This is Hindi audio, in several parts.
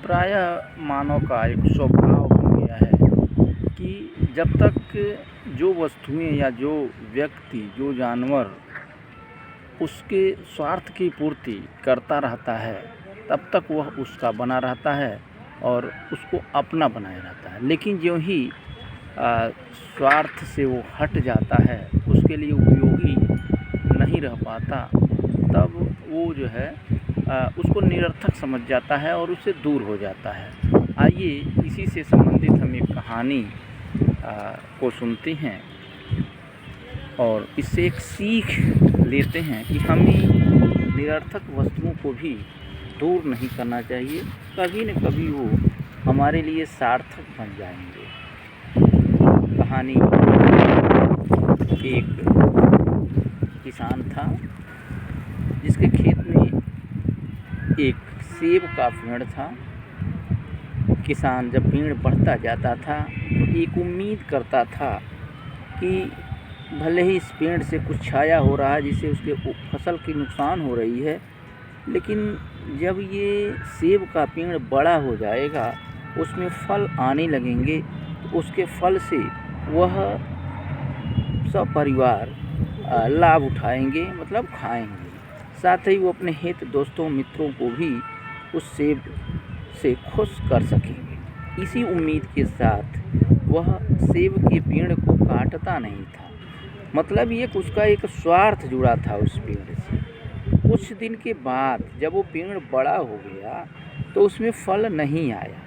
प्रायः मानव का एक स्वभाव हो गया है कि जब तक जो वस्तुएं या जो व्यक्ति, जो जानवर उसके स्वार्थ की पूर्ति करता रहता है, तब तक वह उसका बना रहता है और उसको अपना बनाए रहता है। लेकिन ज्यों ही स्वार्थ से वो हट जाता है, उसके लिए उपयोगी नहीं रह पाता, तब वो जो है उसको निरर्थक समझ जाता है और उससे दूर हो जाता है। आइए इसी से संबंधित हम एक कहानी को सुनते हैं और इससे एक सीख लेते हैं कि हमें निरर्थक वस्तुओं को भी दूर नहीं करना चाहिए। कभी न कभी वो हमारे लिए सार्थक बन जाएंगे। कहानी, एक किसान था जिसके खेत में एक सेब का पेड़ था। किसान जब पेड़ बढ़ता जाता था तो एक उम्मीद करता था कि भले ही इस पेड़ से कुछ छाया हो रहा है जिससे उसके फसल की नुकसान हो रही है, लेकिन जब ये सेब का पेड़ बड़ा हो जाएगा, उसमें फल आने लगेंगे, तो उसके फल से वह सब परिवार लाभ उठाएंगे, मतलब खाएंगे। साथ ही वो अपने हित दोस्तों मित्रों को भी उस सेब से खुश कर सकेंगे। इसी उम्मीद के साथ वह सेब के पेड़ को काटता नहीं था। मतलब ये उसका एक स्वार्थ जुड़ा था उस पेड़ से। कुछ दिन के बाद जब वो पेड़ बड़ा हो गया तो उसमें फल नहीं आया।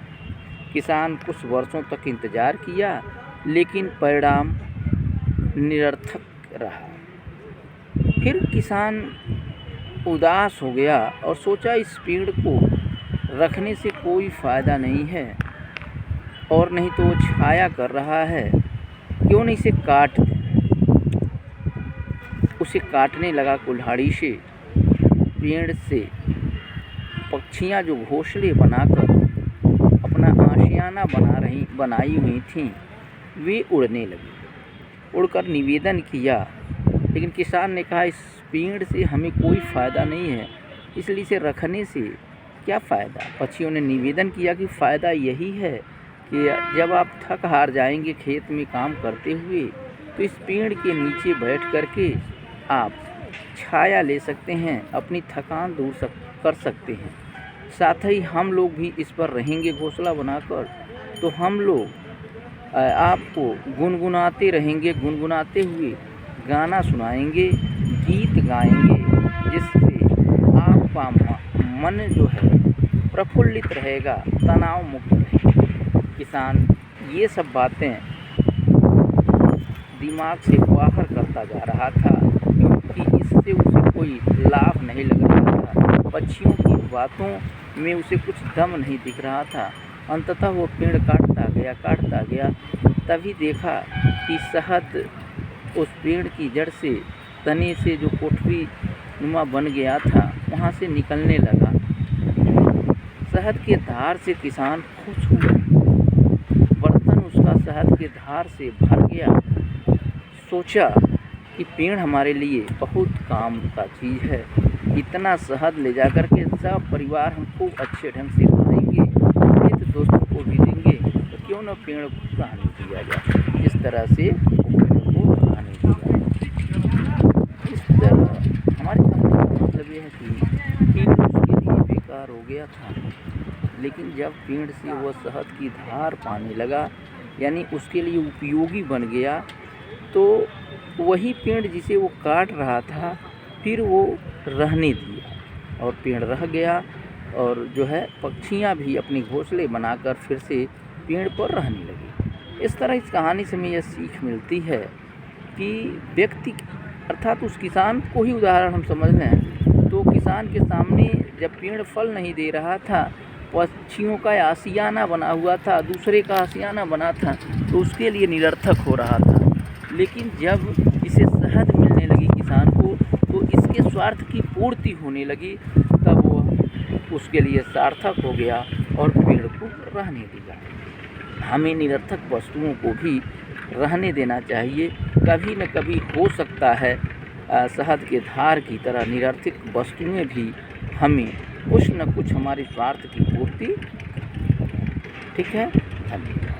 किसान कुछ वर्षों तक इंतज़ार किया, लेकिन परिणाम निरर्थक रहा। फिर किसान उदास हो गया और सोचा इस पेड़ को रखने से कोई फ़ायदा नहीं है और नहीं तो वो छाया कर रहा है, क्यों नहीं इसे काट दें। उसे काटने लगा कुल्हाड़ी से। पेड़ से पक्षियाँ जो घोंसले बनाकर अपना आशियाना बनाई हुई थीं, वे उड़ने लगी। उड़कर निवेदन किया, लेकिन किसान ने कहा इस पेड़ से हमें कोई फ़ायदा नहीं है, इसलिए इसे रखने से क्या फ़ायदा। पक्षियों ने निवेदन किया कि फ़ायदा यही है कि जब आप थक हार जाएंगे खेत में काम करते हुए, तो इस पेड़ के नीचे बैठ कर के आप छाया ले सकते हैं, अपनी थकान दूर कर सकते हैं। साथ ही हम लोग भी इस पर रहेंगे घोंसला बनाकर, तो हम लोग आपको गुनगुनाते रहेंगे, गुनगुनाते हुए गाना सुनाएंगे, गीत गाएंगे, जिससे आपका मन जो है प्रफुल्लित रहेगा, तनाव मुक्त रहेगा। किसान ये सब बातें दिमाग से बाहर करता जा रहा था, क्योंकि इससे उसे कोई लाभ नहीं लग रहा था। पक्षियों की बातों में उसे कुछ दम नहीं दिख रहा था। अंततः वो पेड़ काटता गया। तभी देखा कि शहद उस पेड़ की जड़ से, तने से जो कोठरी नुमा बन गया था, वहाँ से निकलने लगा। शहद के धार से किसान खुश हुआ। बर्तन उसका शहद के धार से भर गया। सोचा कि पेड़ हमारे लिए बहुत काम का चीज़ है, इतना शहद ले जाकर के सब परिवार हमको अच्छे ढंग से खाएंगे, हित दोस्तों को भी देंगे, तो क्यों न पेड़ को रहने दिया जाए। इस तरह से पेड़ को रहने दिया। इस तरह हमारे कहने का मतलब यह है कि पेड़ उसके लिए बेकार हो गया था, लेकिन जब पेड़ से वह शहद की धार पाने लगा, यानी उसके लिए उपयोगी बन गया, तो वही पेड़ जिसे वो काट रहा था, फिर वो रहने दिया और पेड़ रह गया। और जो है पक्षियाँ भी अपने घोंसले बनाकर फिर से पेड़ पर रहने लगी। इस तरह इस कहानी से हमें यह सीख मिलती है कि व्यक्ति, अर्थात उस किसान को ही उदाहरण हम समझ लें, तो किसान के सामने जब पेड़ फल नहीं दे रहा था, पक्षियों का आशियाना बना हुआ था, दूसरे का आशियाना बना था, तो उसके लिए निरर्थक हो रहा था। लेकिन जब इसे शहद मिलने लगी किसान को, तो इसके स्वार्थ की पूर्ति होने लगी, तब वह उसके लिए सार्थक हो गया और पेड़ को रहने दिया। हमें निरर्थक वस्तुओं को भी रहने देना चाहिए। कभी न कभी हो सकता है शहद के धार की तरह निरर्थक वस्तुएं भी हमें कुछ न कुछ हमारे स्वार्थ की पूर्ति ठीक है, धन्यवाद।